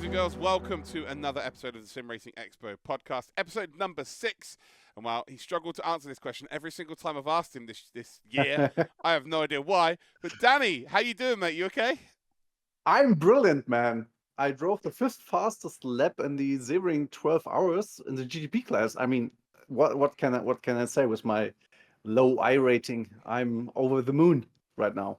and girls, welcome to another episode of the SimRacing Expo podcast, episode number 6. And while he struggled to answer this question every single time I've asked him this year, I have no idea why. But Danny, how you doing, mate? You okay? I'm brilliant, man. I drove the fifth fastest lap in the Sebring 12 hours in the GTP class. I mean, what can I say with my low I rating? I'm over the moon right now.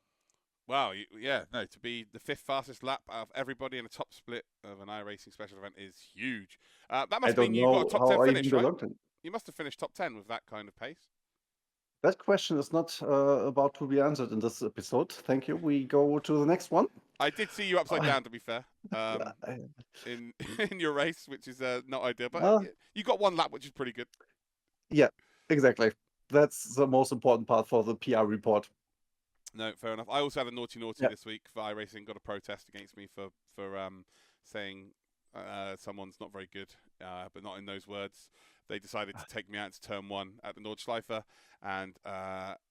Wow, to be the 5th fastest lap out of everybody in a top split of an iRacing special event is huge. That I must mean don't you got a know top how 10 I even finish, right? belong to. You must have finished top 10 with that kind of pace. That question is not about to be answered in this episode. Thank you. We go to the next one. I did see you upside down, to be fair, I- in in your race, which is not ideal. But uh, you got one lap, which is pretty good. yeah, exactly. That's the most important part for the PR report. No, fair enough. I also had a naughty Yeah. this week for iRacing. Got a protest against me for saying someone's not very good, but not in those words. They decided to take me out to turn 1 at the Nordschleife, and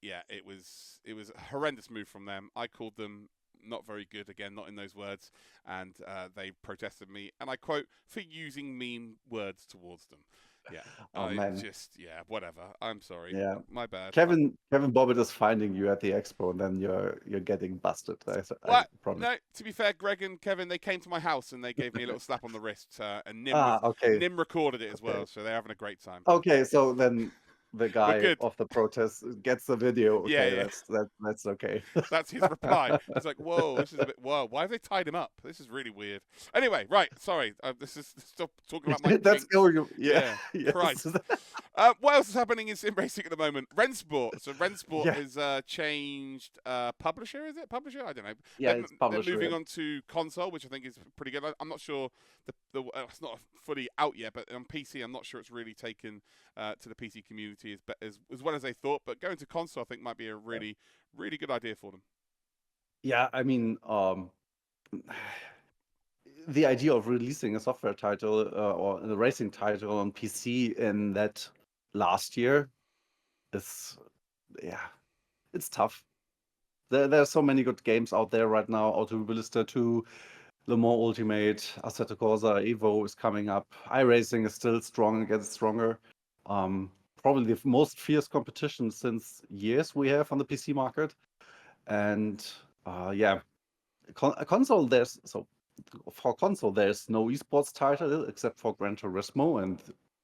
it was a horrendous move from them. I called them not very good, again, not in those words, and they protested me, and I quote, for using mean words towards them. Yeah, Oh man. whatever. I'm sorry, Yeah. my bad. Kevin Bobbitt is finding you at the expo, and then you're getting busted. I What? promise. No, to be fair, Greg and Kevin, they came to my house and they gave me a little slap on the wrist. And Okay. Nim recorded it as Okay. well, so they're having a great time. Okay. So then the We're guy good. of the protest gets the video. Okay, Yeah. that's okay. That's his reply. He's like, "Whoa, this is a bit. Whoa, why have they tied him up? This is really weird." Anyway, right. Sorry, this is stop talking about my. That's kinks. going. Yeah. Yeah. Yes. Christ. What else is happening in sim racing at the moment? Rennsport. So Rennsport Yeah. has changed publisher. Is it publisher? I don't know. Yeah, They're, it's they're publisher. moving on to console, which I think is pretty good. I'm not sure it's not fully out yet, but on PC, I'm not sure it's really taken to the PC community as well as they thought. But going to console, I think might be a really good idea for them. Yeah. I mean, the idea of releasing a software title or a racing title on PC in that last year is, yeah, it's tough. There are so many good games out there right now. Automobilista 2, Le Mans Ultimate, Assetto Corsa, Evo is coming up. iRacing is still strong and gets stronger. Probably the most fierce competition since years we have on the PC market. And console for console there's no esports title except for Gran Turismo, and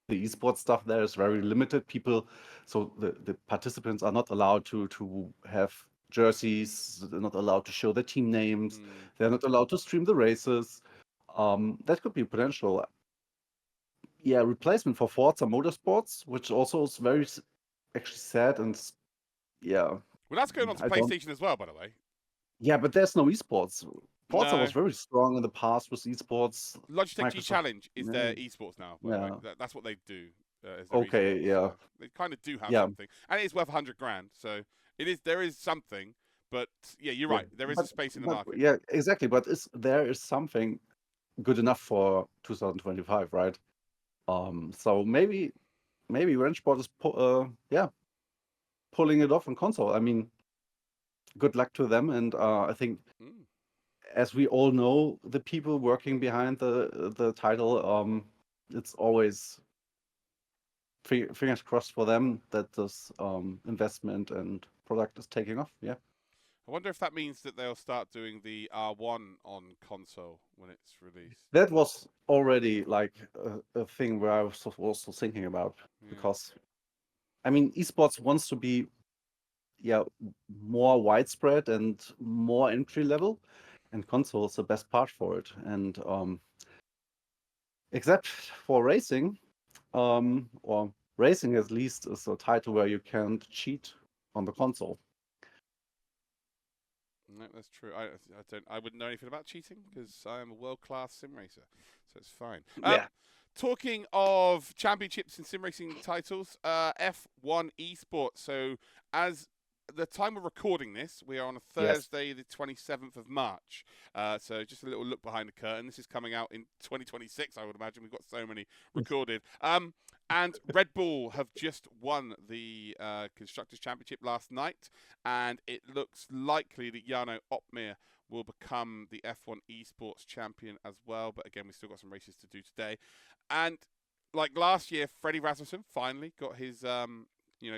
the esports stuff there is very limited. So the participants are not allowed to have jerseys. They're not allowed to show their team names. They're not allowed to stream the races. That could be potential. Yeah, replacement for Forza Motorsports, which also is very actually sad and yeah. Well, that's going on to I don't. PlayStation as well, by the way. Yeah, but there's no esports. Forza No. was very strong in the past with esports. Logitech G Microsoft. Challenge is their Yeah. esports now. By the way. Yeah. That's what they do. As their Okay, esports. yeah. So they kind of do have Yeah. something, and it is worth $100,000. So there is something, but yeah, you're Yeah. right. There is a space in the market. Yeah, exactly. But there is something good enough for 2025, right? So maybe Wrenchbot is pulling it off on console. I mean, good luck to them, and I think as we all know, the people working behind the title, it's always fingers crossed for them that this investment and product is taking off. Yeah. I wonder if that means that they'll start doing the R1 on console when it's released. That was already like a thing where I was also thinking about, because I mean, esports wants to be more widespread and more entry level, and console is the best part for it. And except for racing, or racing at least is a title where you can't cheat on the console. No, that's true. I wouldn't know anything about cheating because I am a world-class sim racer, so it's fine. Yeah. Talking of championships and sim racing titles, F1 esports. So as the time we're recording this, we are on a Thursday, the 27th of March. So just a little look behind the curtain. This is coming out in 2026, I would imagine. We've got so many recorded. And Red Bull have just won the Constructors' Championship last night, and it looks likely that Jarno Opmeer will become the F1 esports champion as well. But again, we've still got some races to do today. And like last year, Freddie Rasmussen finally got his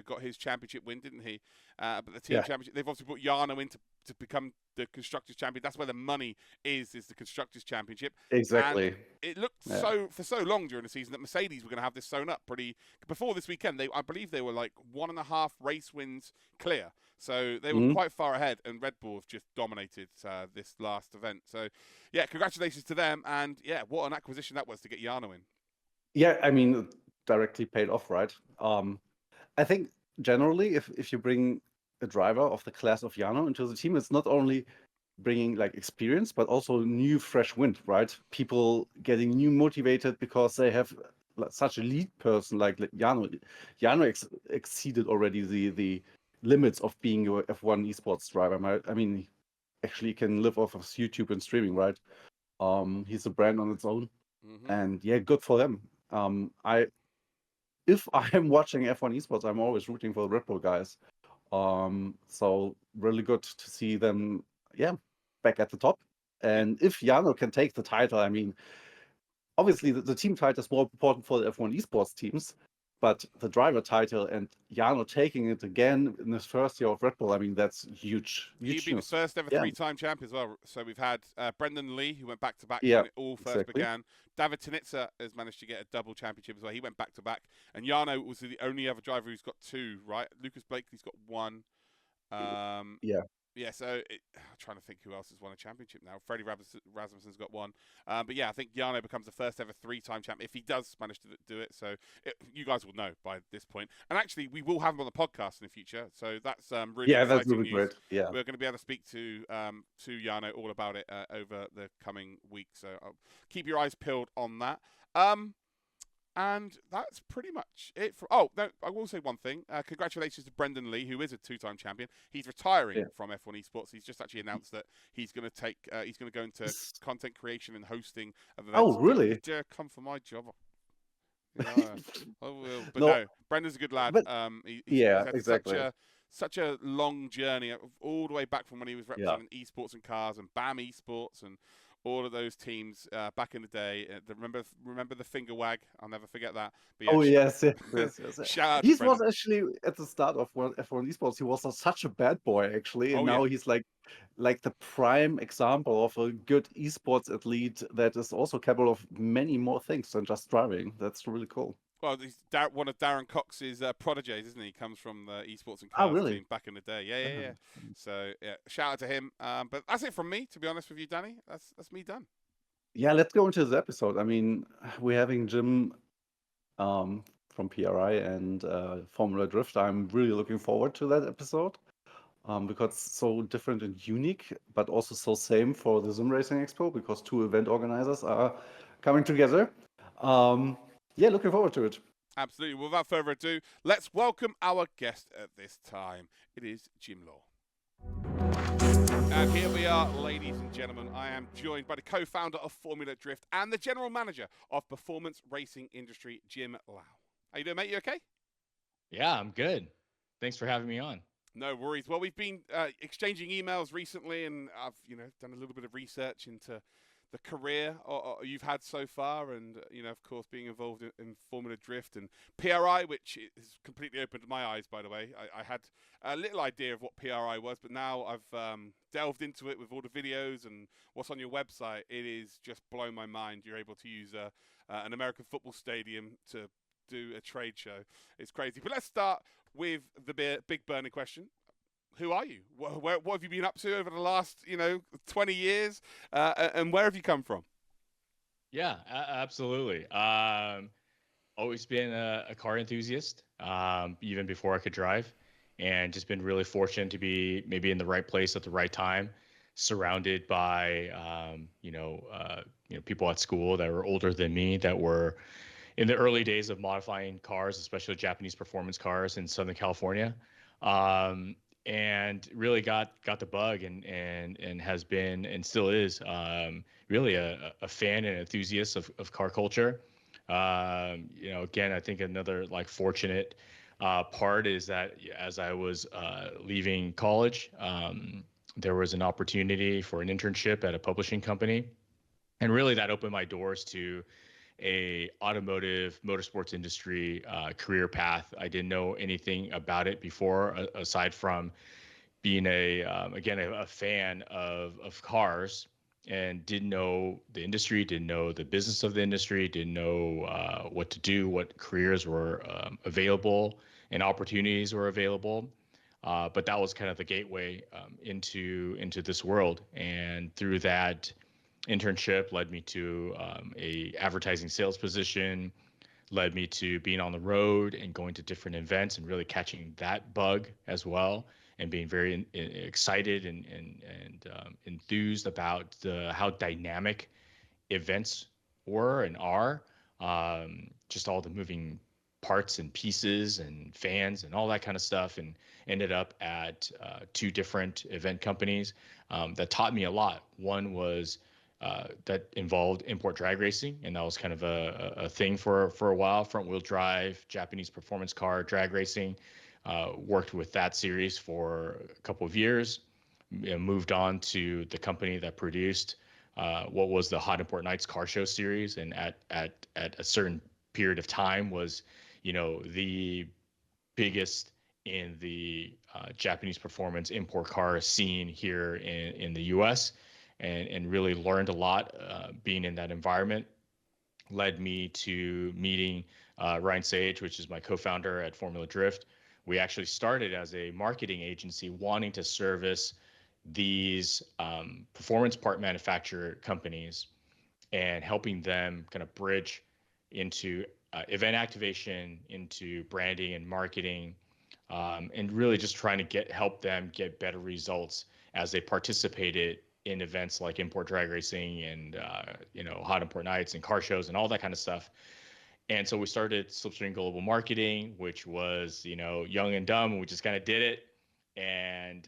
got his championship win, didn't he? But the team championship, they've obviously brought Jarno in to become the constructors champion. That's where the money is the constructors championship. Exactly. And it looked for so long during the season that Mercedes were going to have this sewn up pretty before this weekend. I believe they were like 1.5 race wins clear, so they were quite far ahead. And Red Bull have just dominated this last event. So yeah, congratulations to them. And yeah, what an acquisition that was to get Jarno in. Yeah, I mean, it directly paid off, right? I think generally, if you bring a driver of the class of Jarno into the team, it's not only bringing like experience, but also new fresh wind, right? People getting new motivated because they have such a lead person like Jarno. Jarno exceeded already the limits of being a F1 esports driver. I mean, actually can live off of YouTube and streaming, right? He's a brand on its own, and yeah, good for them. If I'm watching F1 esports, I'm always rooting for the Red Bull guys. So really good to see them, back at the top. And if Jarno can take the title, I mean, obviously the team title is more important for the F1 esports teams, but the driver title and Jarno taking it again in his first year of Red Bull, I mean, that's huge. He'd be the first ever three-time champion as well. So we've had Brendan Lee, who went back-to-back when it all first began. David Tinitza has managed to get a double championship as well. He went back-to-back. And Jarno was the only other driver who's got 2, right? Lucas Blakely's got 1. Yeah, so I'm trying to think who else has won a championship now. Freddie Rasmussen's got 1. But yeah, I think Jarno becomes the first ever 3-time champion if he does manage to do it. So you guys will know by this point. And actually, we will have him on the podcast in the future. So that's really exciting that's really news. great. Yeah. We're going to be able to speak to Jarno all about it over the coming weeks. So keep your eyes peeled on that. And that's pretty much it. I will say one thing. Congratulations to Brendan Lee, who is a 2-time champion. He's retiring from F1 esports. He's just actually announced that he's going to he's going to go into content creation and hosting of events. Oh, really? Come for my job. I will. But no, Brendan's a good lad. He's had exactly. such a long journey, all the way back from when he was representing esports and cars and BAM esports and all of those teams back in the day. Remember the finger wag? I'll never forget that. But yeah, yes. Shout out he to was actually at the start of F1 esports. He was such a bad boy actually, and now he's like the prime example of a good esports athlete that is also capable of many more things than just driving. That's really cool. Well, he's one of Darren Cox's prodigies, isn't he? He comes from the esports and cars team back in the day. Yeah. So yeah, shout out to him. But that's it from me, to be honest with you, Danny. That's me done. Yeah, let's go into this episode. I mean, we're having Jim from PRI and Formula Drift. I'm really looking forward to that episode because it's so different and unique, but also so same for the SimRacing Expo because 2 event organizers are coming together. Looking forward to it. Absolutely. Without further ado, let's welcome our guest at this time. It is Jim Liaw. And here we are, ladies and gentlemen. I am joined by the co-founder of Formula Drift and the general manager of performance racing industry, Jim Liaw. How you doing, mate? You okay? Yeah, I'm good. Thanks for having me on. No worries. Well, we've been exchanging emails recently, and I've done a little bit of research into the career you've had so far, and of course being involved in Formula Drift and PRI, which has completely opened my eyes, by the way. I had a little idea of what PRI was, but now I've delved into it with all the videos and what's on your website. It is just blown my mind. You're able to use an American football stadium to do a trade show. It's crazy. But let's start with the big burning question. Who are you? What have you been up to over the last, 20 years? And where have you come from? Yeah, absolutely. Always been a car enthusiast, even before I could drive, and just been really fortunate to be maybe in the right place at the right time, surrounded by, people at school that were older than me that were in the early days of modifying cars, especially Japanese performance cars in Southern California. And really got the bug and has been and still is really a fan and enthusiast of car culture. Again, I think another fortunate part is that as I was leaving college, there was an opportunity for an internship at a publishing company. And really that opened my doors to a automotive motorsports industry career path. I didn't know anything about it before, aside from being a fan of cars, and didn't know the industry, didn't know the business of the industry, didn't know what to do, what careers were available and opportunities were available. But that was kind of the gateway into this world. And through that internship led me to a advertising sales position, led me to being on the road and going to different events and really catching that bug as well, and being very excited and enthused about how dynamic events were and are, just all the moving parts and pieces and fans and all that kind of stuff, and ended up at two different event companies that taught me a lot. One was that involved import drag racing, and that was kind of a thing for a while. Front wheel drive, Japanese performance car drag racing. Worked with that series for a couple of years. Moved on to the company that produced what was the Hot Import Nights car show series, and at a certain period of time was, the biggest in the Japanese performance import car scene here in the U.S. And really learned a lot being in that environment. Led me to meeting Ryan Sage, which is my co-founder at Formula Drift. We actually started as a marketing agency wanting to service these performance part manufacturer companies and helping them kind of bridge into event activation, into branding and marketing, and really just trying to help them get better results as they participated in events like import drag racing and Hot Import Nights and car shows and all that kind of stuff. And so we started Slipstream Global Marketing, which was young and dumb, and we just kind of did it. And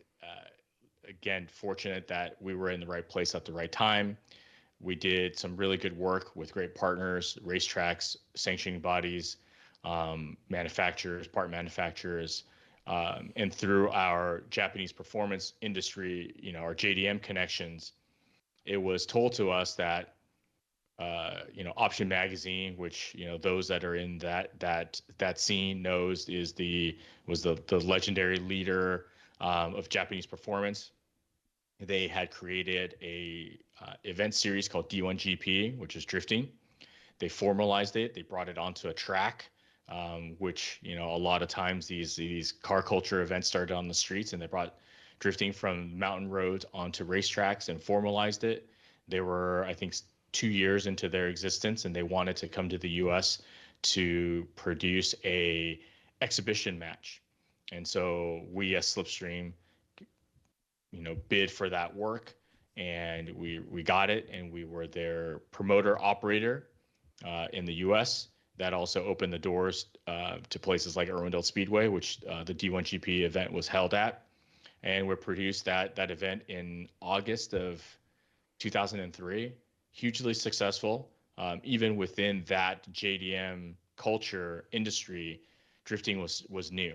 again, fortunate that we were in the right place at the right time. We did some really good work with great partners, racetracks, sanctioning bodies, manufacturers, part manufacturers. And through our Japanese performance industry, our JDM connections, it was told to us that, Option Magazine, which those that are in that scene knows was the legendary leader of Japanese performance. They had created a event series called D1GP, which is drifting. They formalized it. They brought it onto a track. Which a lot of times these car culture events started on the streets, and they brought drifting from mountain roads onto racetracks and formalized it. They were, I think, 2 years into their existence, and they wanted to come to the U.S. to produce a exhibition match. And so we as Slipstream, bid for that work, and we got it, and we were their promoter operator in the U.S. That also opened the doors to places like Irwindale Speedway, which the D1GP event was held at. And we produced that event in August of 2003. Hugely successful. Even within that JDM culture industry, drifting was new.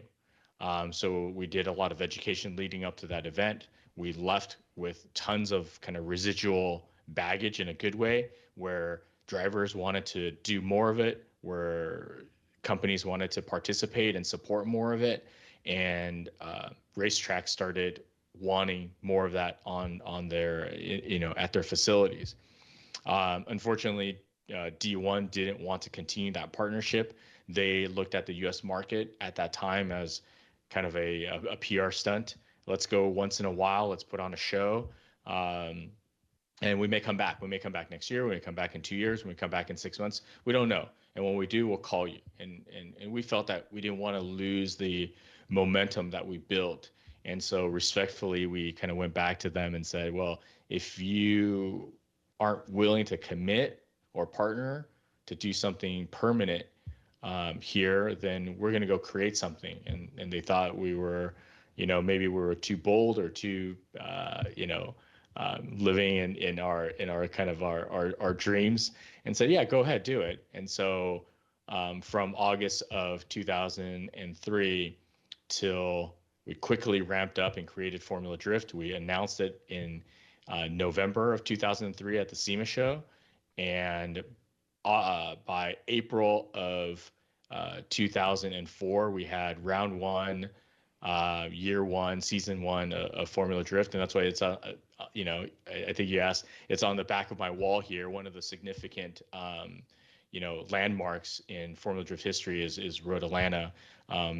So we did a lot of education leading up to that event. We left with tons of kind of residual baggage in a good way, where drivers wanted to do more of it, where companies wanted to participate and support more of it, and racetracks started wanting more of that on their at their facilities. Unfortunately, D1 didn't want to continue that partnership. They looked at the U.S. market at that time as kind of a PR stunt. Let's go once in a while. Let's put on a show. And we may come back. We may come back next year. We may come back in 2 years. We may come back in 6 months. We don't know. And when we do, we'll call you. And we felt that we didn't want to lose the momentum that we built. And so respectfully, we kind of went back to them and said, well, if you aren't willing to commit or partner to do something permanent here, then we're going to go create something. And they thought we were, maybe we were too bold or too, living in our kind of our dreams, and said, yeah, go ahead, do it. And so from August of 2003 till we quickly ramped up and created Formula Drift. We announced it in November of 2003 at the SEMA show, and by April of 2004, we had round one, year one, season one of Formula Drift, and that's why it's I think you asked, it's on the back of my wall here. One of the significant landmarks in Formula Drift history is Road Atlanta.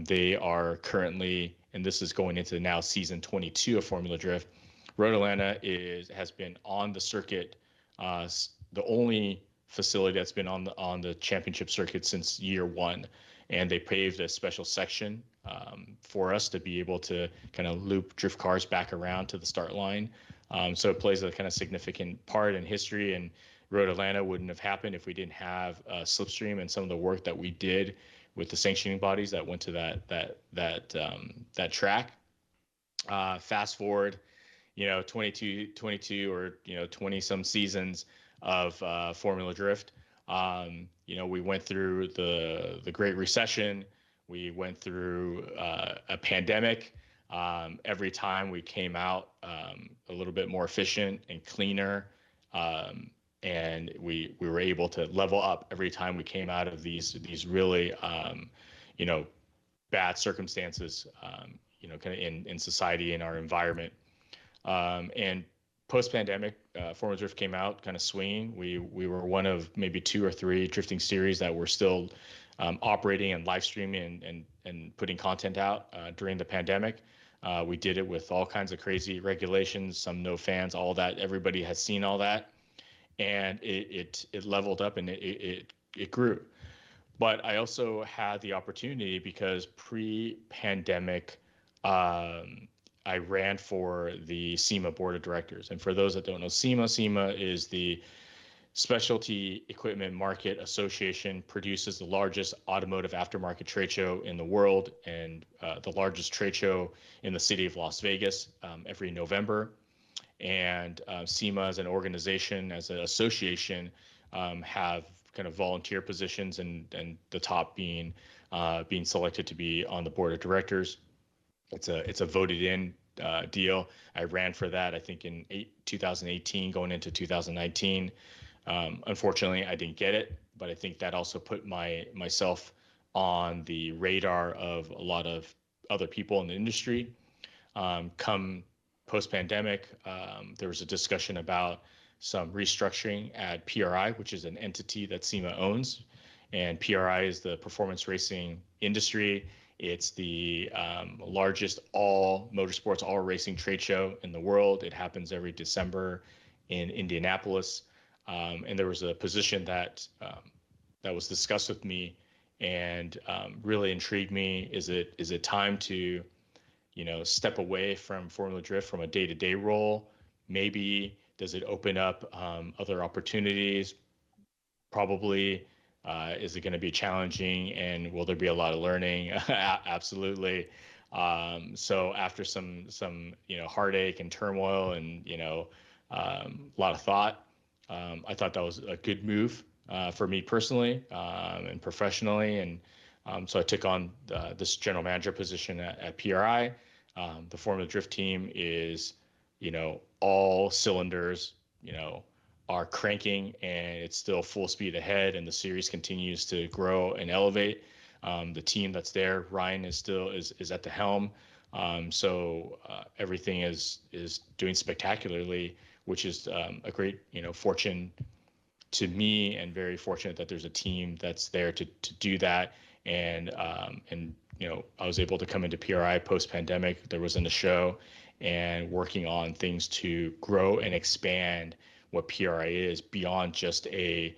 They are currently, and this is going into now season 22 of Formula Drift. Road Atlanta has been on the circuit, the only facility that's been on the championship circuit since year one, and they paved a special section for us to be able to kind of loop drift cars back around to the start line. So it plays a kind of significant part in history, and Road Atlanta wouldn't have happened if we didn't have Slipstream and some of the work that we did with the sanctioning bodies that went to that track. Fast forward, 22 or 20 some seasons of Formula Drift. We went through the Great Recession. We went through a pandemic. Every time we came out a little bit more efficient and cleaner, and we were able to level up every time we came out of these really bad circumstances, kind of in society, in our environment. And post-pandemic, Formula Drift came out kind of swinging. We were one of maybe 2 or 3 drifting series that were still operating and live streaming and putting content out during the pandemic. We did it with all kinds of crazy regulations, some no fans, all that. Everybody has seen all that, and it leveled up and it grew. But I also had the opportunity, because pre-pandemic, I ran for the SEMA board of directors. And for those that don't know, SEMA is the Specialty Equipment Market Association, produces the largest automotive aftermarket trade show in the world, and the largest trade show in the city of Las Vegas every November. And SEMA as an organization, as an association, have kind of volunteer positions, and the top being selected to be on the board of directors. It's a voted in deal. I ran for that, I think, in 2018 going into 2019. Unfortunately, I didn't get it, but I think that also put myself on the radar of a lot of other people in the industry. Come post-pandemic, there was a discussion about some restructuring at PRI, which is an entity that SEMA owns. And PRI is the performance racing industry. It's the largest all motorsports, all racing trade show in the world. It happens every December in Indianapolis. And there was a position that was discussed with me and really intrigued me. Is it time to, step away from Formula Drift from a day-to-day role? Maybe does it open up other opportunities? Probably. Is it going to be challenging, and will there be a lot of learning? Absolutely. So after some heartache and turmoil and a lot of thought, I thought that was a good move for me personally and professionally, and so I took on this general manager position at PRI. The Formula Drift team is all cylinders are cranking, and it's still full speed ahead, and the series continues to grow and elevate. The team that's there, Ryan is at the helm. So everything is doing spectacularly, which is a great fortune to me, and very fortunate that there's a team that's there to do that. And I was able to come into PRI post-pandemic. There wasn't a show, and working on things to grow and expand what PRI is beyond just a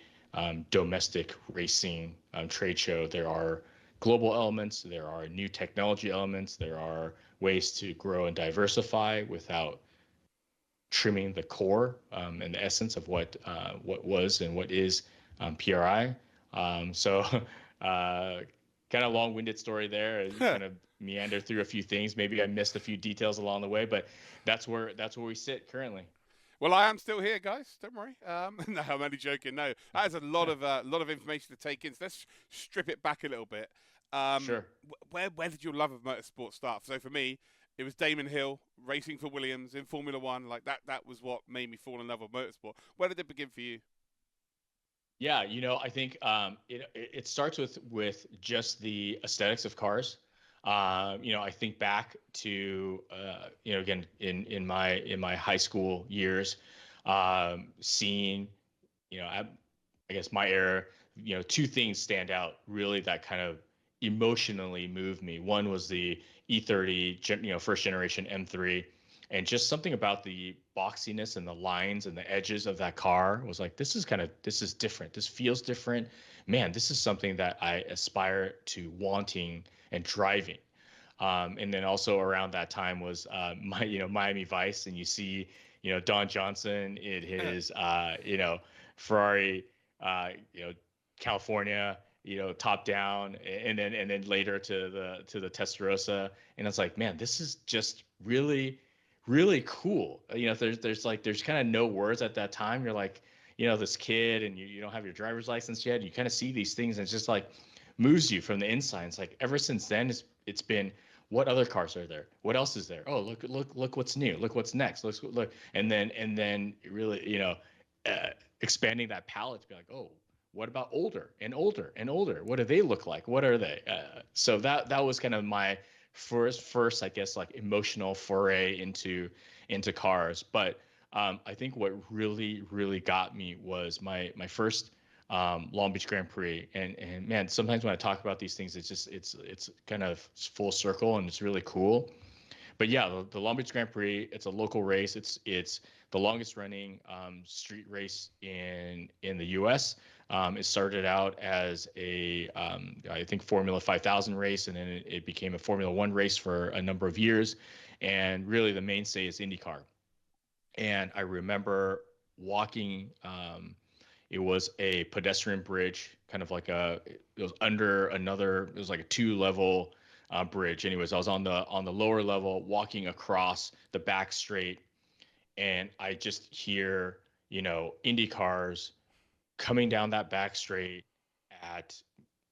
domestic racing trade show. There are global elements, there are new technology elements, there are ways to grow and diversify without trimming the core and the essence of what was and what is PRI. So kind of long-winded story there. Kind of meander through a few things. Maybe I missed a few details along the way, but that's where we sit currently. Well, I am still here, guys. Don't worry. No, I'm only joking. No, that is a lot of information to take in. So let's strip it back a little bit. Sure. Where did your love of motorsport start? So for me, it was Damon Hill racing for Williams in Formula One. Like that was what made me fall in love with motorsport. Where did it begin for you? Yeah, I think it starts with just the aesthetics of cars. I think back to again in my high school years, seeing I guess my era, two things stand out really that kind of emotionally moved me. One was the E30, first generation M3, and just something about the boxiness and the lines and the edges of that car was like, this is different. This feels different. Man, this is something that I aspire to wanting and driving. And then also around that time was Miami Vice, and you see Don Johnson in his Ferrari, California, top down, and then later to the Testarossa, and it's like, man, this is just really, really cool. There's kind of no words at that time. You're like, this kid, and you don't have your driver's license yet. And you kind of see these things, and it's just like moves you from the inside. It's like ever since then, it's been, what other cars are there? What else is there? Oh, look what's new. Look what's next. Look, and then really, expanding that palette to be like, oh, what about older and older and older? What do they look like? What are they? So that was kind of my first, I guess, like emotional foray into cars. But I think what really, really got me was my first Long Beach Grand Prix. And man, sometimes when I talk about these things, it's kind of full circle, and it's really cool. But yeah, the Long Beach Grand Prix, it's a local race. It's the longest running street race in the U.S. It started out as I think Formula 5000 race, and then it became a Formula One race for a number of years. And really the mainstay is IndyCar. And I remember walking, it was a pedestrian bridge, kind of like it was under another, it was like a 2-level bridge. Anyways, I was on the lower level walking across the back straight, and I just hear, Indy cars coming down that back straight at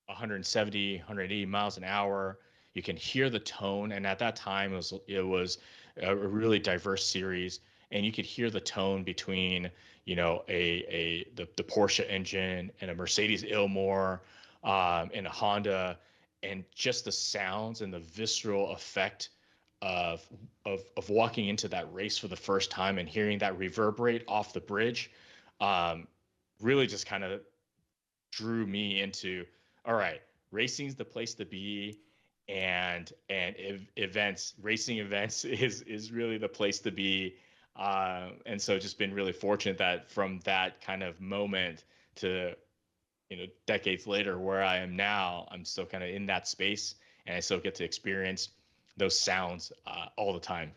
170, 180 miles an hour. You can hear the tone, and at that time it was a really diverse series, and you could hear the tone between the Porsche engine and a Mercedes Ilmor, and a Honda, and just the sounds and the visceral effect of walking into that race for the first time and hearing that reverberate off the bridge, really just kind of drew me into, all right, racing's the place to be, and racing events is really the place to be. And so just been really fortunate that from that kind of moment to decades later where I am now, I'm still kind of in that space, and I still get to experience those sounds all the time.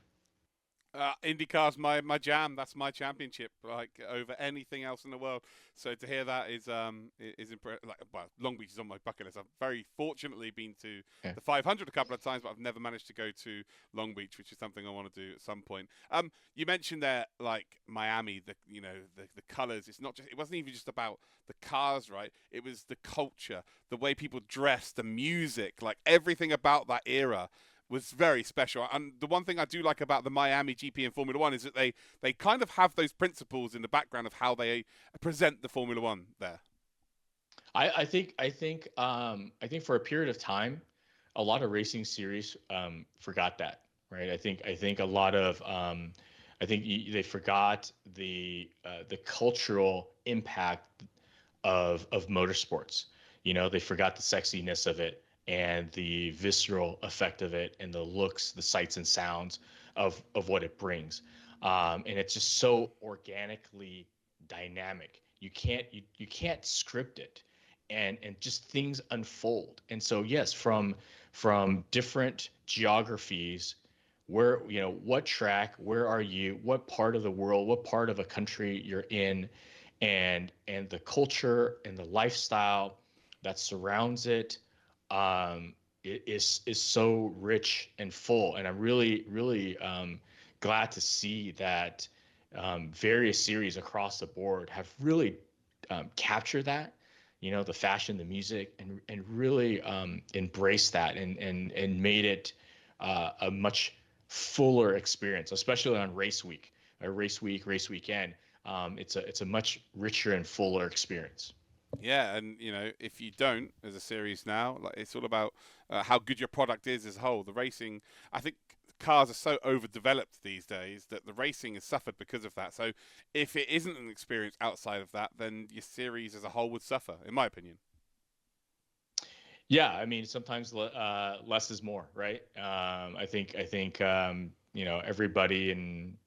IndyCar's my jam. That's my championship, like over anything else in the world. So to hear that is impressive. Like, well, Long Beach is on my bucket list. I've very fortunately been to the 500 a couple of times, but I've never managed to go to Long Beach, which is something I want to do at some point. You mentioned there, like Miami, the colors. It wasn't even just about the cars, right? It was the culture, the way people dressed, the music, like everything about that era was very special. And the one thing I do like about the Miami GP and Formula One is that they kind of have those principles in the background of how they present the Formula One there. I think for a period of time, a lot of racing series forgot that, right? I think a lot of they forgot the cultural impact of motorsports. They forgot the sexiness of it, and the visceral effect of it, and the looks, the sights and sounds of what it brings. And it's just so organically dynamic. You can't script it, and just things unfold. And so yes, from different geographies, where what track, where are you, what part of the world, what part of a country you're in, and the culture and the lifestyle that surrounds it, is so rich and full. And I'm really, really glad to see that various series across the board have really captured that the fashion, the music, and really embraced that and made it a much fuller experience, especially on race week, race weekend. It's a much richer and fuller experience. Yeah, and if you don't, as a series now, like it's all about how good your product is as a whole. The racing, I think, cars are so overdeveloped these days that the racing has suffered because of that. So, if it isn't an experience outside of that, then your series as a whole would suffer, in my opinion. Yeah, I mean, sometimes less is more, right? I think everybody, and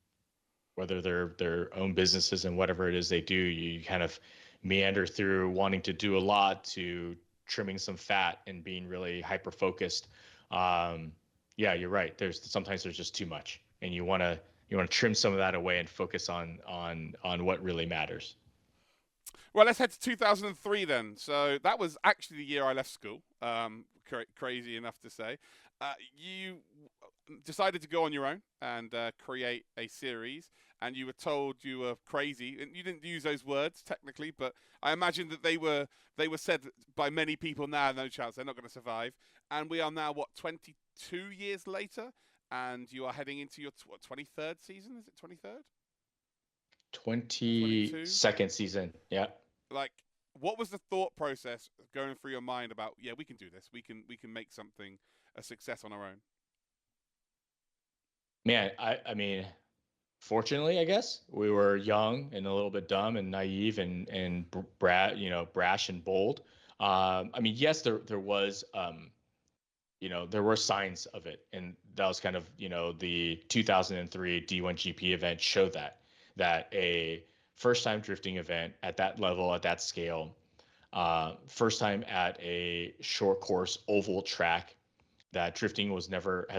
whether they're their own businesses and whatever it is they do, you kind of meander through wanting to do a lot to trimming some fat and being really hyper focused. Yeah, you're right. Sometimes there's just too much, and you want to trim some of that away and focus on what really matters. Well, let's head to 2003 then. So that was actually the year I left school. Crazy enough to say. You decided to go on your own and create a series, and you were told you were crazy. And you didn't use those words technically, but I imagine that they were said by many people now. No chance, they're not going to survive. And we are now 22 years later, and you are heading into your 23rd season. Is it 23rd? 22nd season. Yeah. Like, what was the thought process going through your mind about, yeah, we can do this. We can make something a success on our own. Man, I mean, fortunately, I guess we were young and a little bit dumb and naive and brash and bold. I mean, yes, there was there were signs of it, and that was kind of the 2003 D1 GP event showed that a first time drifting event at that level, at that scale, first time at a short course oval track, that drifting has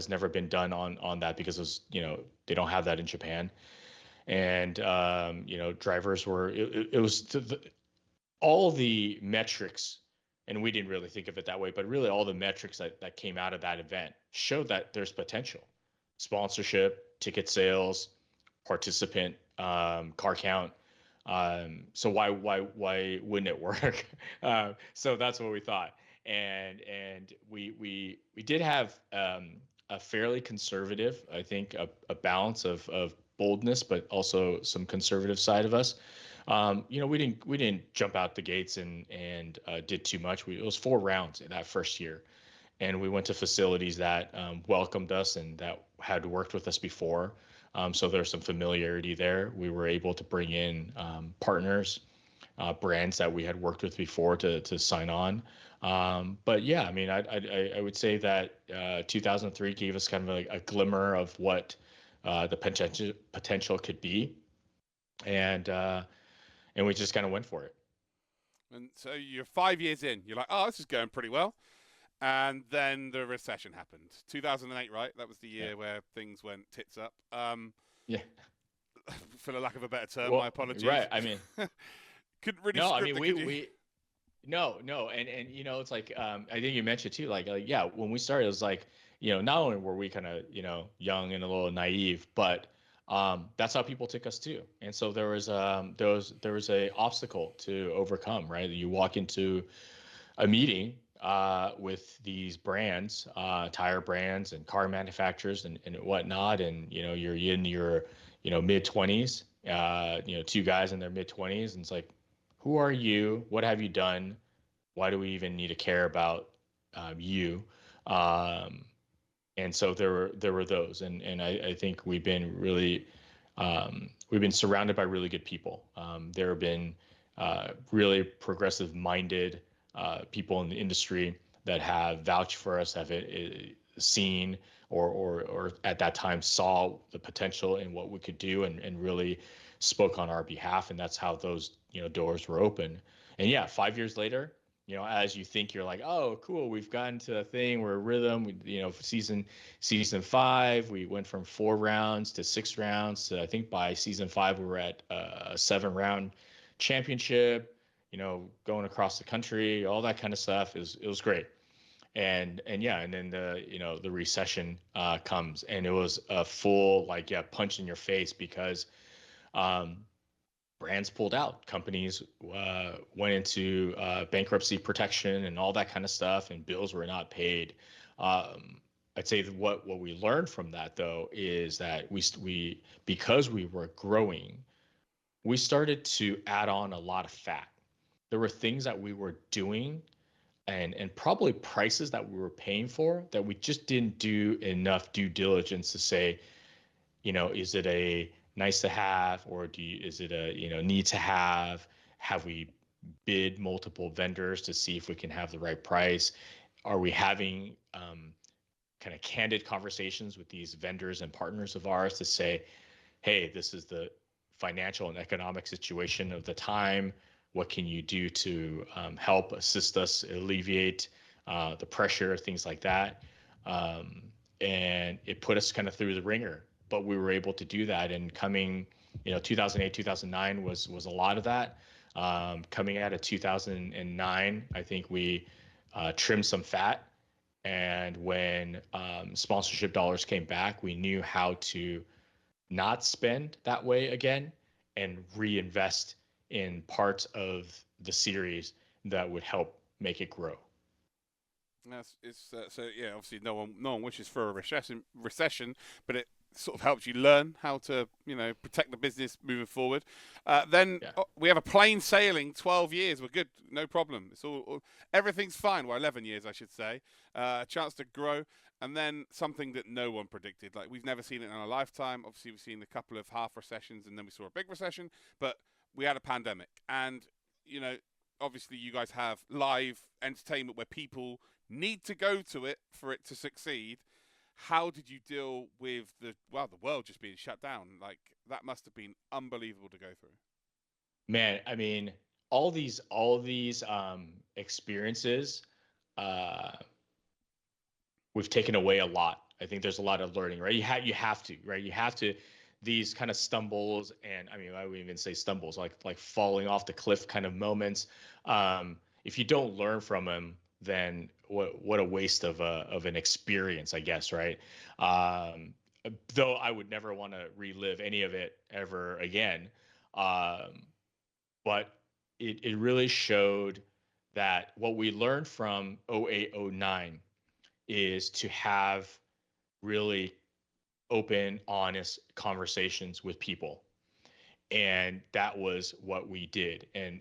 never been done on that, because it was, they don't have that in Japan. And drivers were, it was all the metrics, and we didn't really think of it that way, but really all the metrics that came out of that event showed that there's potential: sponsorship, ticket sales, participant, car count. So why wouldn't it work? So that's what we thought, and we did have a fairly conservative, I think, a balance of boldness, but also some conservative side of us. We didn't jump out the gates and did too much. It was 4 rounds in that first year, and we went to facilities that welcomed us and that had worked with us before. So there's some familiarity there. We were able to bring in partners, brands that we had worked with before to sign on. But yeah, I mean, I would say that 2003 gave us kind of a glimmer of what the potential could be, and we just kind of went for it. And so you're 5 years in. You're like, oh, this is going pretty well. And then the recession happened. 2008, right? That was the year where things went tits up. Yeah. For the lack of a better term, my apologies. Right. I mean, couldn't really. No, I script mean, it, we no, and it's like, I think you mentioned too, like yeah, when we started, it was like, not only were we kind of, young and a little naive, but that's how people took us too. And so there was a obstacle to overcome, right? You walk into a meeting with these brands, tire brands and car manufacturers and whatnot, and you're in your mid 20s, 2 guys in their mid 20s, and it's like, who are you? What have you done? Why do we even need to care about you? And so there were those, and I think we've been surrounded by really good people. There have been really progressive minded people in the industry that have vouched for us, have seen or at that time saw the potential in what we could do, and really spoke on our behalf, and that's how those doors were open. And yeah, 5 years later, as you think, you're like, oh, cool, we've gotten to a thing, we're a rhythm. Season 5, we went from 4 rounds to 6 rounds to, I think by season 5 we were at a 7-round championship. Going across the country, all that kind of stuff. It was great. And yeah, and then the recession comes, and it was a full punch in your face, because brands pulled out, companies went into bankruptcy protection and all that kind of stuff, and bills were not paid. I'd say that what we learned from that, though, is that we because we were growing, we started to add on a lot of fat. There were things that we were doing and probably prices that we were paying for that we just didn't do enough due diligence to say, is it a nice to have, or is it a need to have? Have we bid multiple vendors to see if we can have the right price? Are we having kind of candid conversations with these vendors and partners of ours to say, hey, this is the financial and economic situation of the time. What can you do to help assist us alleviate the pressure, things like that? And it put us kind of through the ringer, but we were able to do that. And coming, 2008, 2009 was a lot of that. Coming out of 2009, I think we trimmed some fat. And when sponsorship dollars came back, we knew how to not spend that way again and reinvest in parts of the series that would help make it grow. So yeah, obviously no one wishes for a recession, but it sort of helps you learn how to protect the business moving forward. We have a plain sailing 12 years. We're good, no problem. It's all everything's fine. Well, 11 years I should say. A chance to grow, and then something that no one predicted. Like, we've never seen it in our lifetime. Obviously, we've seen a couple of half recessions, and then we saw a big recession. But we had a pandemic, and obviously you guys have live entertainment where people need to go to it for it to succeed. How did you deal with the world just being shut down? Like, that must have been unbelievable to go through. Man, I mean, all these experiences, we've taken away a lot. I think there's a lot of learning, right? You have to, right? You have to, these kind of stumbles, and I mean, I would even say stumbles, like falling off the cliff kind of moments. If you don't learn from them, then what a waste of an experience, I guess, right? Though I would never want to relive any of it ever again. But it really showed that what we learned from 08, 09 is to have really open, honest conversations with people. And that was what we did. And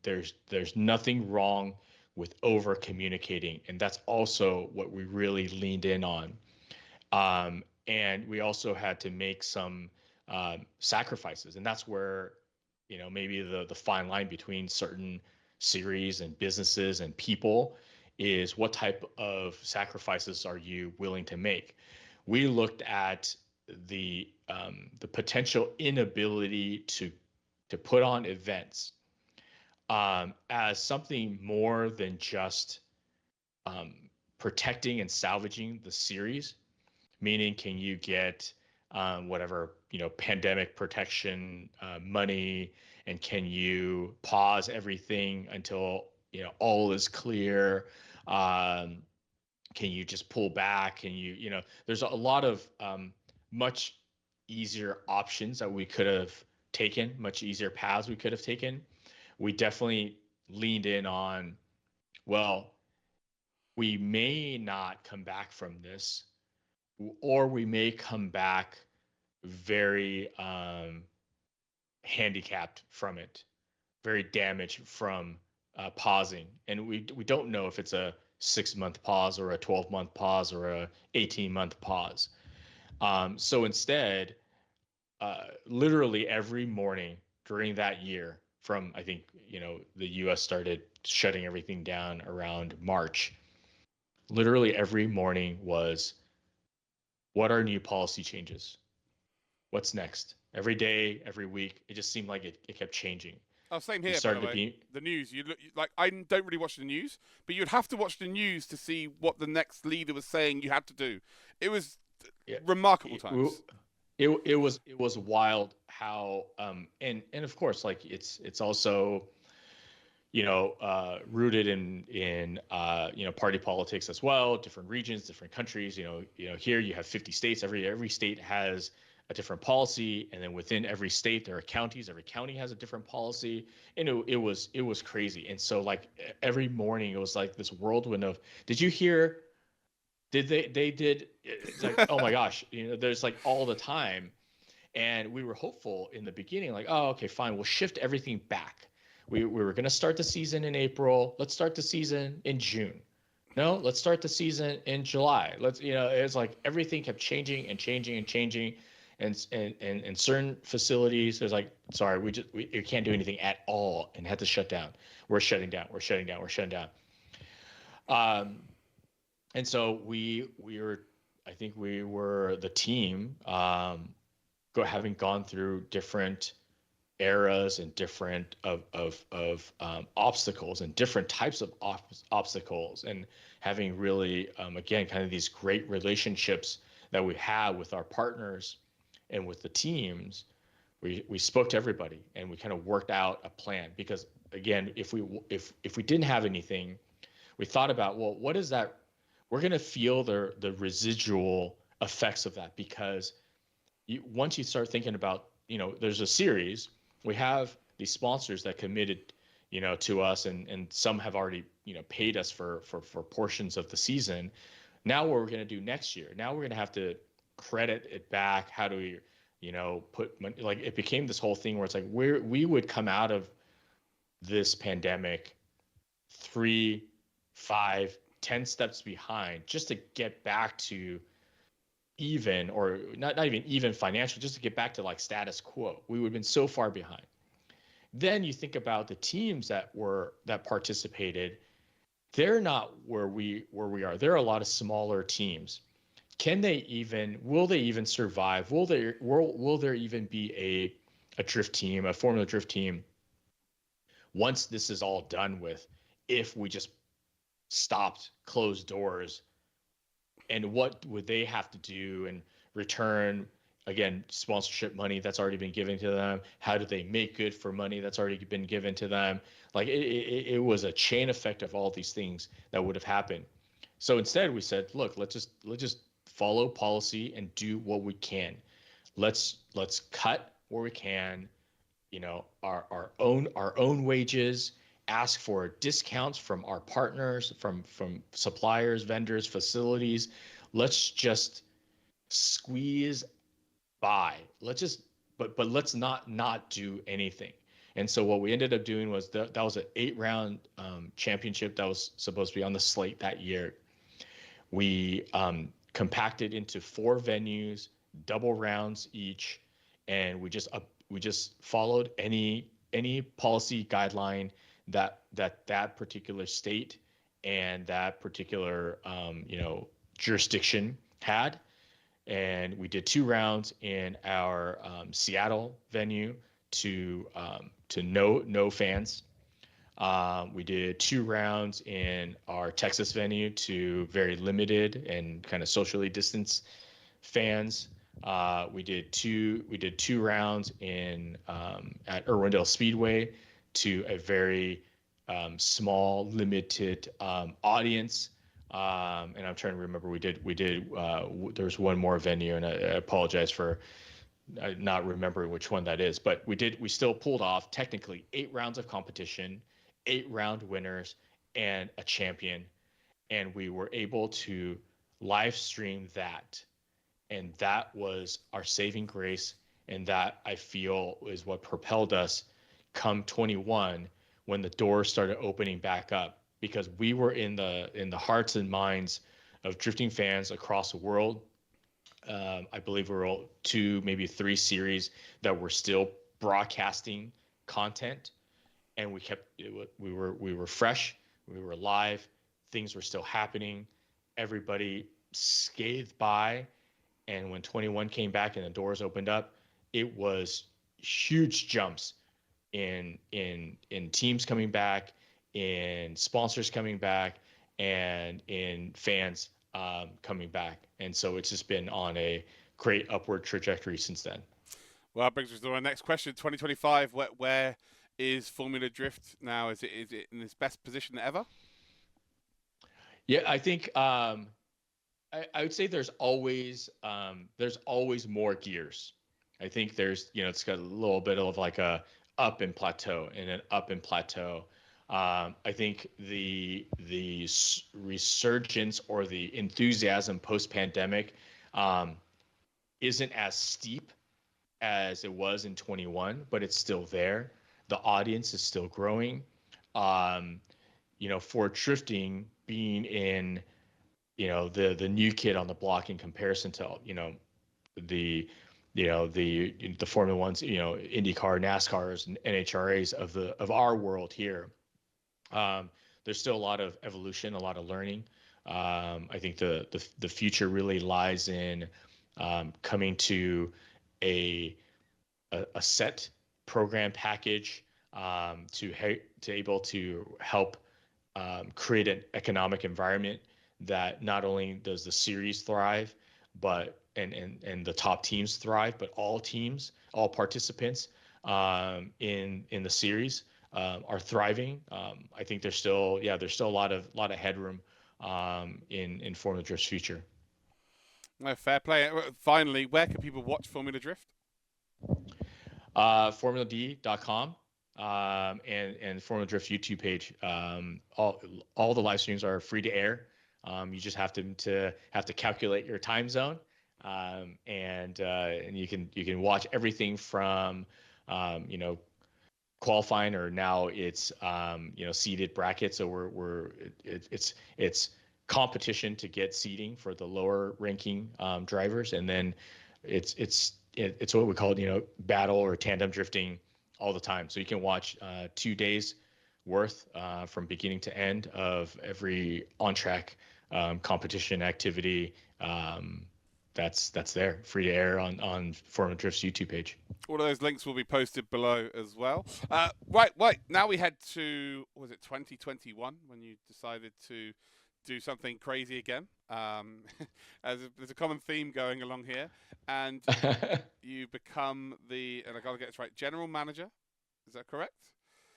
there's nothing wrong with over communicating. And that's also what we really leaned in on. And we also had to make some sacrifices. And that's where, maybe the fine line between certain series and businesses and people is what type of sacrifices are you willing to make? We looked at the potential inability to put on events as something more than just protecting and salvaging the series. Meaning, can you get whatever pandemic protection money, and can you pause everything until all is clear? Can you just pull back? Can you there's a lot of much easier options that we could have taken, much easier paths we could have taken. We definitely leaned in on, well, we may not come back from this, or we may come back very handicapped from it, very damaged from pausing. And we don't know if it's a 6-month pause or a 12-month pause or a 18-month pause. So instead, literally every morning during that year, from I think the U.S. started shutting everything down around March. Literally every morning was, what are new policy changes? What's next? Every day, every week, it just seemed like it kept changing. Oh, same here, by the way. The news, I don't really watch the news, but you'd have to watch the news to see what the next leader was saying you had to do. It was remarkable times. It was wild how and of course, like it's also rooted in party politics as well, different regions, different countries. Here you have 50 states. Every state has a different policy, and then within every state there are counties. Every county has a different policy, and it was crazy. And so like every morning it was like this whirlwind of, did you hear? Did they did? It's like, oh my gosh, there's like all the time. And we were hopeful in the beginning, like, oh, okay, fine, we'll shift everything back. We were going to start the season in April. Let's start the season in June. No, let's start the season in July. It's like everything kept changing and changing and changing. And certain facilities, there's like, sorry, we can't do anything at all and had to shut down. We're shutting down. And so we were, I think we were the team, having gone through different eras and different obstacles and different types of obstacles, and having really again kind of these great relationships that we have with our partners and with the teams. We spoke to everybody and we kind of worked out a plan, because again, if we didn't have anything, we thought about, well, what is that? We're going to feel the residual effects of that, because once you start thinking about, there's a series, we have these sponsors that committed, to us, and some have already, paid us for portions of the season. Now what we're going to do next year, now we're going to have to credit it back. How do we, put money, like it became this whole thing where it's like we would come out of this pandemic 3, 5, 10 steps behind just to get back to even, or not even even financial, just to get back to like status quo. We would have been so far behind. Then you think about the teams that participated, they're not where we are. There are a lot of smaller teams. Will they even survive? Will there even be a drift team, a Formula Drift team, once this is all done with, if we just stopped, closed doors? And what would they have to do and return, again, sponsorship money that's already been given to them? How do they make good for money that's already been given to them? Like it was a chain effect of all these things that would have happened. So instead we said, look, let's just follow policy and do what we can. Let's cut where we can, our own wages, ask for discounts from our partners, from suppliers, vendors, facilities. Let's just squeeze by. But let's not do anything. And so what we ended up doing was that was an 8-round championship that was supposed to be on the slate that year. We compacted into 4 venues, double rounds each, and we just followed any policy guideline that particular state and that particular jurisdiction had. And we did 2 rounds in our Seattle venue to no fans. We did 2 rounds in our Texas venue to very limited and kind of socially distanced fans. We did two rounds at Irwindale Speedway to a very small, limited audience. And I'm trying to remember, there was one more venue, and I apologize for not remembering which one that is, but we still pulled off technically 8 rounds of competition, 8-round winners, and a champion. And we were able to live stream that. And that was our saving grace. And that, I feel, is what propelled us come 21 when the doors started opening back up, because we were in the hearts and minds of drifting fans across the world. I believe we were all 2, maybe 3 series that were still broadcasting content, and we were fresh, we were live, things were still happening, everybody scathed by. And when 21 came back and the doors opened up, it was huge jumps in teams coming back, in sponsors coming back, and in fans coming back. And so it's just been on a great upward trajectory since then. Well, that brings us to our next question. 2025, where is Formula Drift now? Is it in its best position ever? Yeah, I think I would say there's always more gears. I think there's, it's got a little bit of like a up and plateau and an up and plateau. I think the resurgence or the enthusiasm post-pandemic isn't as steep as it was in 21, but it's still there. The audience is still growing. For drifting being in, the new kid on the block in comparison to, the the Formula Ones, IndyCar, NASCARs, and NHRAs of our world here. There's still a lot of evolution, a lot of learning. I think the future really lies in coming to a set program package to able to help create an economic environment that not only does the series thrive, but and the top teams thrive, but all teams, all participants in the series are thriving. I think there's still a lot of headroom in Formula Drift's future. No, fair play. Finally, where can people watch Formula Drift? FormulaD.com and Formula Drift's YouTube page. All the live streams are free to air. You just have to calculate your time zone, and you can watch everything from qualifying, or now it's seeded brackets. So it's competition to get seeding for the lower ranking drivers, and then it's what we call battle or tandem drifting all the time. So you can watch 2 days worth from beginning to end of every on track competition activity. That's there, free to air on Formula Drift's YouTube page. All of those links will be posted below as well. Right. Now we head to, was it 2021 when you decided to do something crazy again? There's a common theme going along here, and you become and I gotta get this right, general manager. Is that correct?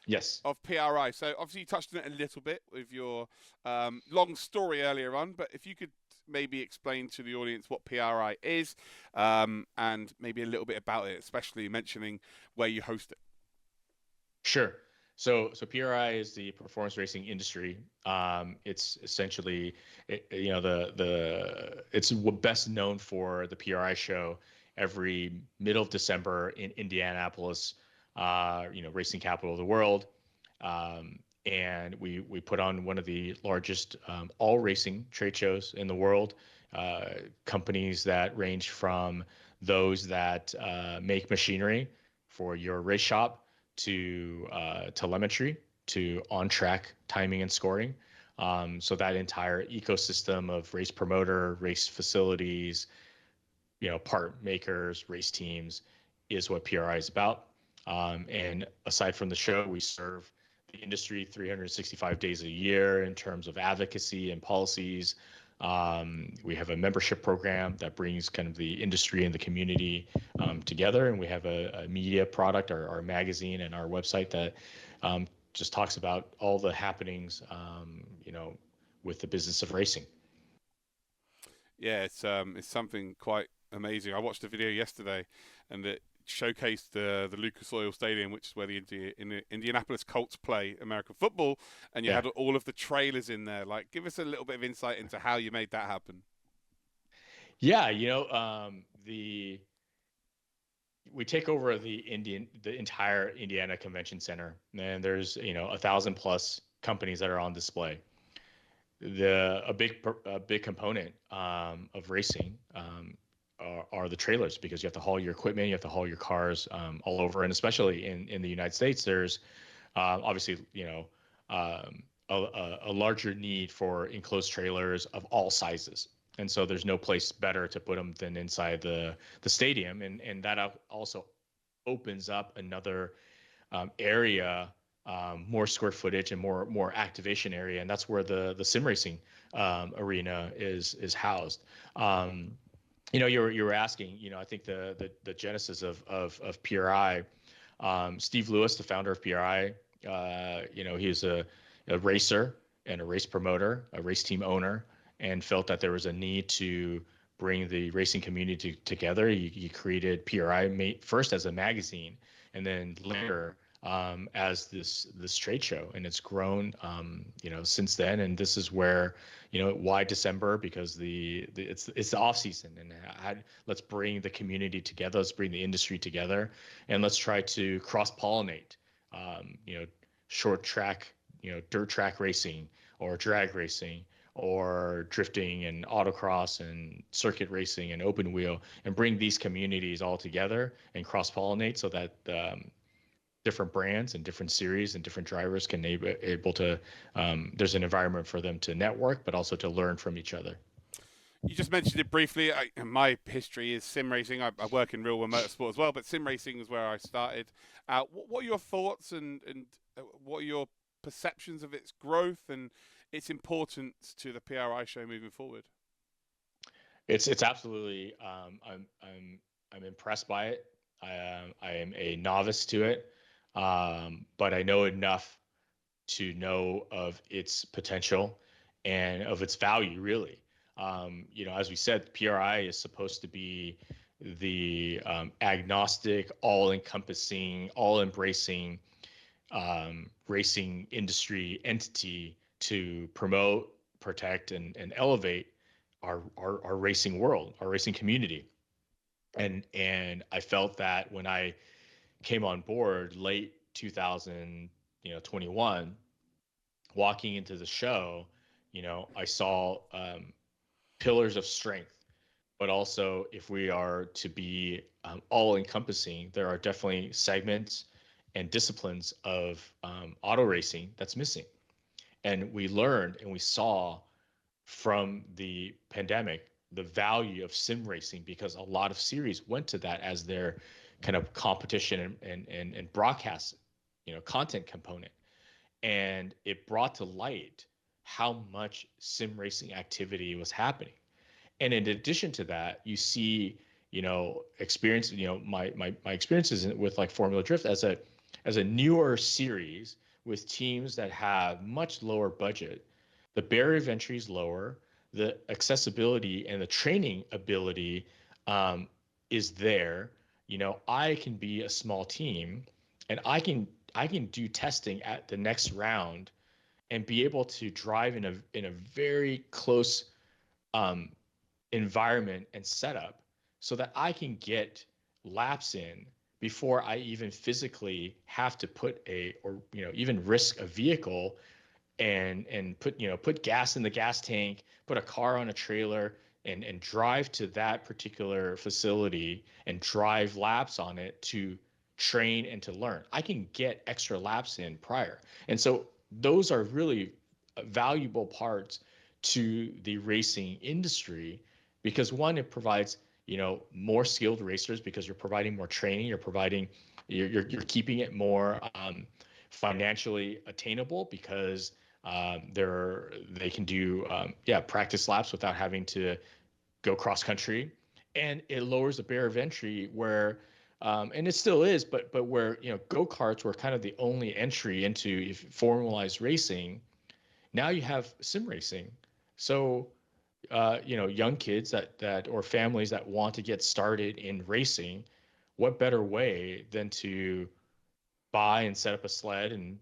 Yes. Of PRI. So obviously you touched on it a little bit with your long story earlier on, but if you could maybe explain to the audience what PRI is, and maybe a little bit about it, especially mentioning where you host it. Sure. So PRI is the performance racing industry. It's essentially, it's best known for the PRI Show every middle of December in Indianapolis, racing capital of the world. And we put on one of the largest all racing trade shows in the world. Companies that range from those that make machinery for your race shop to telemetry to on-track timing and scoring. So that entire ecosystem of race promoter, race facilities, part makers, race teams is what PRI is about. And aside from the show, we serve the industry 365 days a year in terms of advocacy and policies. We have a membership program that brings kind of the industry and the community together, and we have a media product, our magazine and our website that just talks about all the happenings, with the business of racing. Yeah, it's something quite amazing. I watched a video yesterday, and it showcased the Lucas Oil Stadium, which is where the Indianapolis Colts play American football, and you had all of the trailers in there. Like, give us a little bit of insight into how you made that happen. Yeah, we take over the entire Indiana Convention Center, and there's 1,000+ companies that are on display. A big component of racing are the trailers, because you have to haul your equipment, you have to haul your cars all over, and especially in the United States, there's obviously a larger need for enclosed trailers of all sizes, and so there's no place better to put them than inside the stadium, and that also opens up another area, more square footage and more activation area, and that's where the SimRacing arena is housed. You were asking, I think the genesis of PRI, Steve Lewis, the founder of PRI, he's a racer and a race promoter, a race team owner, and felt that there was a need to bring the racing community together. You created PRI first as a magazine, and then later as this trade show, and it's grown since then. And this is where why December, because it's the off season, and let's bring the community together, let's bring the industry together, and let's try to cross pollinate short track, dirt track racing or drag racing or drifting and autocross and circuit racing and open wheel, and bring these communities all together and cross pollinate so that different brands and different series and different drivers can able to there's an environment for them to network, but also to learn from each other. You just mentioned it briefly. My history is sim racing. I work in real world motorsport as well, but sim racing is where I started. What are your thoughts and what are your perceptions of its growth and its importance to the PRI show moving forward? It's absolutely. I'm impressed by it. I am a novice to it, but I know enough to know of its potential and of its value, really. As we said, PRI is supposed to be the agnostic, all-encompassing, all-embracing racing industry entity to promote, protect, and elevate our racing world, our racing community. And I felt that when I came on board late 2021, walking into the show, I saw pillars of strength, but also if we are to be all encompassing, there are definitely segments and disciplines of auto racing that's missing. And we learned and we saw from the pandemic the value of sim racing, because a lot of series went to that as their kind of competition and broadcast content component. And it brought to light how much sim racing activity was happening. And in addition to that, you see experience, my experiences with like Formula Drift as a newer series with teams that have much lower budget. The barrier of entry is lower. The accessibility and the training ability is there. I can be a small team, and I can do testing at the next round, and be able to drive in a very close environment and setup, so that I can get laps in before I even physically have to put even risk a vehicle and put gas in the gas tank, put a car on a trailer, and drive to that particular facility and drive laps on it to train and to learn. I can get extra laps in prior. And so those are really valuable parts to the racing industry, because one, it provides more skilled racers, because you're providing more training, you're keeping it more financially attainable, because they can do practice laps without having to go cross country, and it lowers the barrier of entry where and it still is, but where go-karts were kind of the only entry into formalized racing. Now you have sim racing. So young kids that or families that want to get started in racing, what better way than to buy and set up a sled and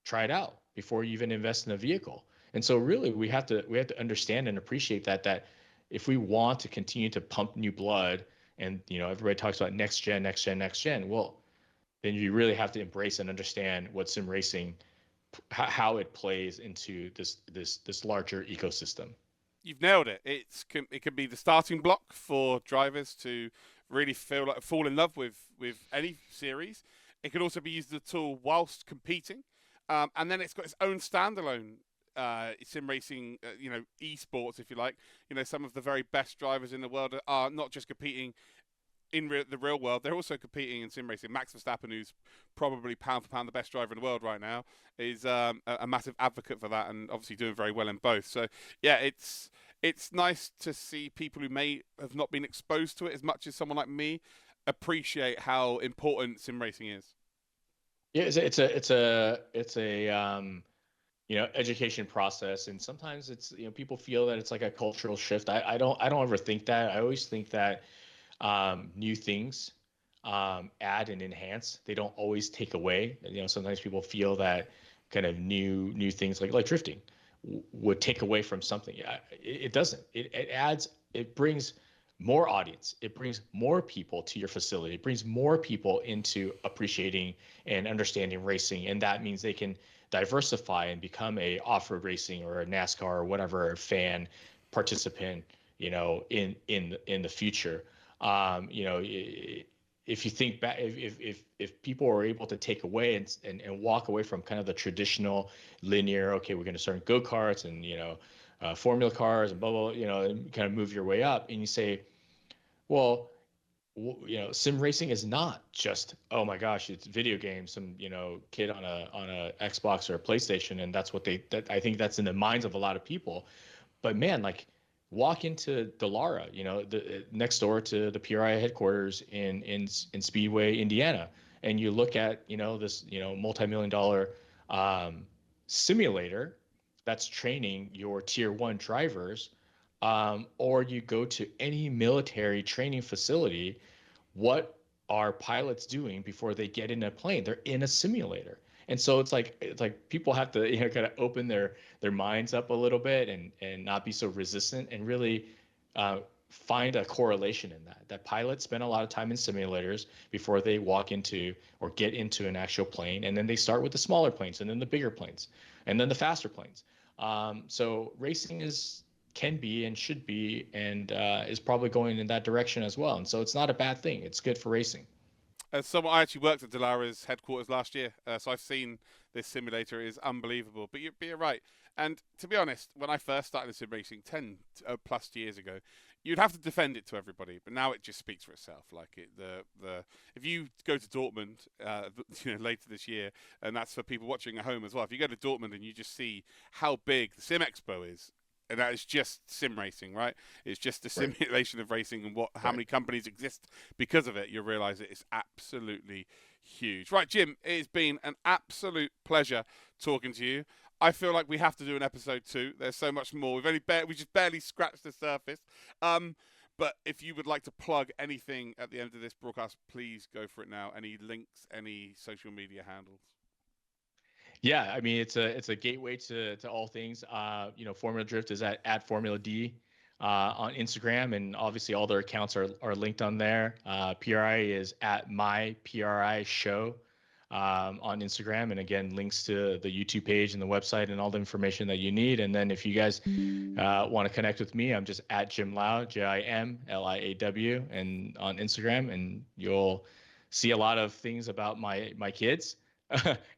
try it out before you even invest in a vehicle? And so really we have to understand and appreciate that if we want to continue to pump new blood, and everybody talks about next gen, well, then you really have to embrace and understand what sim racing, how it plays into this larger ecosystem. You've nailed it. It can be the starting block for drivers to really fall in love with any series. It can also be used as a tool whilst competing, and then it's got its own standalone sim racing, esports, if you like. Some of the very best drivers in the world are not just competing in the real world, they're also competing in sim racing. Max Verstappen, who's probably pound for pound the best driver in the world right now, is a massive advocate for that, and obviously doing very well in both. So yeah, it's nice to see people who may have not been exposed to it as much as someone like me appreciate how important sim racing is. Yeah, it's a education process. And sometimes it's, people feel that it's like a cultural shift. I don't ever think that. I always think that new things add and enhance. They don't always take away. Sometimes people feel that kind of new things like drifting would take away from something. It doesn't. It adds. It brings more audience. It brings more people to your facility. It brings more people into appreciating and understanding racing, and that means they can diversify and become a off-road racing or a NASCAR or whatever fan participant, in the future. If you think back, if people are able to take away and walk away from kind of the traditional linear, okay, we're going to start in go-karts and formula cars and blah blah, and kind of move your way up, and you say, well, sim racing is not just, oh my gosh, it's video games, some kid on a Xbox or a PlayStation, and that's what I think that's in the minds of a lot of people. But man, like, walk into Delara, the next door to the PRI headquarters in Speedway, Indiana, and you look at this multi-million-dollar simulator that's training your tier 1 drivers, or you go to any military training facility. What are pilots doing before they get in a plane? They're in a simulator. And so it's like people have to kind of open their minds up a little bit and not be so resistant, and really find a correlation in that pilots spend a lot of time in simulators before they walk into or get into an actual plane, and then they start with the smaller planes and then the bigger planes and then the faster planes. So racing can be and should be and is probably going in that direction as well. And so it's not a bad thing. It's good for racing. I actually worked at Delara's headquarters last year, so I've seen this simulator. It is unbelievable. But you're right. And to be honest, when I first started in sim racing 10 plus years ago, you'd have to defend it to everybody. But now it just speaks for itself. Like if you go to Dortmund, later this year, and that's for people watching at home as well. If you go to Dortmund and you just see how big the Sim Expo is. And that is just sim racing, right? It's just a simulation of racing, and how many companies exist because of it. You'll realize that it's absolutely huge. Right, Jim, it has been an absolute pleasure talking to you. I feel like we have to do an episode 2. There's so much more. We just barely scratched the surface. But if you would like to plug anything at the end of this broadcast, please go for it now. Any links, any social media handles? Yeah, I mean, it's a gateway to all things. Formula Drift is at Formula D on Instagram, and obviously all their accounts are linked on there. PRI is at my PRI Show on Instagram, and again, links to the YouTube page and the website and all the information that you need. And then if you guys want to connect with me, I'm just at Jim Liaw, JimLiaw, and on Instagram, and you'll see a lot of things about my kids.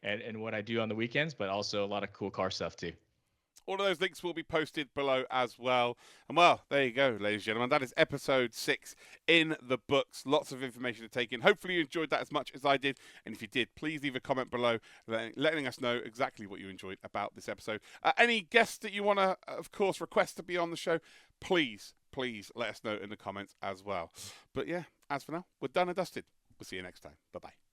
and what I do on the weekends, but also a lot of cool car stuff too. All of those links will be posted below as well. And well, there you go, ladies and gentlemen. That is episode 6 in the books. Lots of information to take in. Hopefully you enjoyed that as much as I did. And if you did, please leave a comment below letting us know exactly what you enjoyed about this episode. Any guests that you want to, of course, request to be on the show, please let us know in the comments as well. But yeah, as for now, we're done and dusted. We'll see you next time. Bye-bye.